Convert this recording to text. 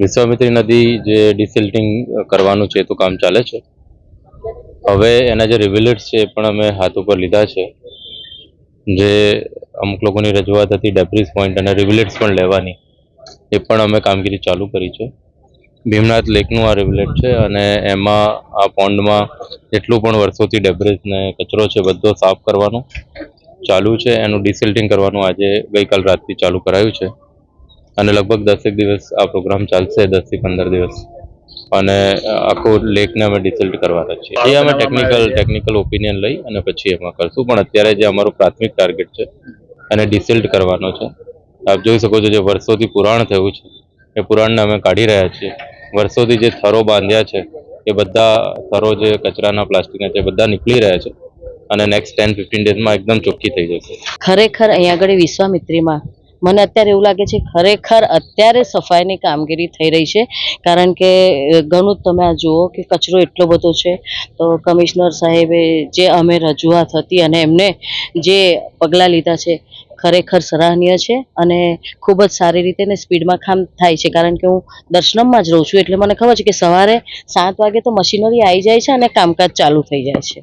વિશ્વામિત્રી નદી જે ડિસિલ્ટિંગ કરવાનું છે તો કામ ચાલે છે. હવે એના જે રિવલેટ્સ છે એ પણ અમે હાથ ઉપર લીધા છે. જે અમુક લોકોની રજૂઆત હતી ડેબ્રીસ પોઈન્ટ અને રિવલેટ્સ પણ લેવાની, એ પણ અમે કામગીરી ચાલુ કરી છે. ભીમનાથ લેકનું આ રિવલેટ છે અને એમાં આ પોન્ડમાં જેટલું પણ વર્ષોથી ડેબ્રીસ ને કચરો છે બધો સાફ કરવાનું ચાલુ છે. એનું ડિસિલ્ટિંગ કરવાનું આજે ગઈકાલ રાતથી ચાલુ કરાયું છે અને લગભગ 10 દિવસ આ પ્રોગ્રામ ચાલશે, 10 થી 15 દિવસ. અને આખો લેકને અમે ડિસિલ્ટ કરવાના છીએ. એ અમે ટેકનિકલ ઓપિનિયન લઈ અને પછી એમાં કરશું, પણ અત્યારે જે અમારો પ્રાથમિક ટાર્ગેટ છે એને ડિસિલ્ટ કરવાનો છે. આપ જોઈ શકો છો જે વર્ષોથી પુરાણ થયું છે એ પુરાણને અમે કાઢી રહ્યા છીએ. વર્ષોથી જે થરો બાંધ્યા છે એ બધા થરો જે કચરાના પ્લાસ્ટિકના છે બધા નીકળી રહ્યા છે અને નેક્સ્ટ 10-15 ડેઝમાં એકદમ ચોખ્ખી થઈ જશે. ખરેખર અહીંયા આગળ વિશ્વામિત્રીમાં મને અત્યારે એવું લાગે છે ખરેખર અત્યારે સફાઈની કામગીરી થઈ રહી છે, કારણ કે ઘણું તમે આ જુઓ કે કચરો એટલો બધો છે. તો કમિશનર સાહેબે જે અમે રજૂઆત હતી અને એમને જે પગલાં લીધા છે ખરેખર સરાહનીય છે અને ખૂબ જ સારી રીતે ને સ્પીડમાં કામ થાય છે. કારણ કે હું દર્શનમમાં જ રહું છું એટલે મને ખબર છે કે સવારે 7 વાગે તો મશીનરી આવી જાય છે અને કામકાજ ચાલુ થઈ જાય છે.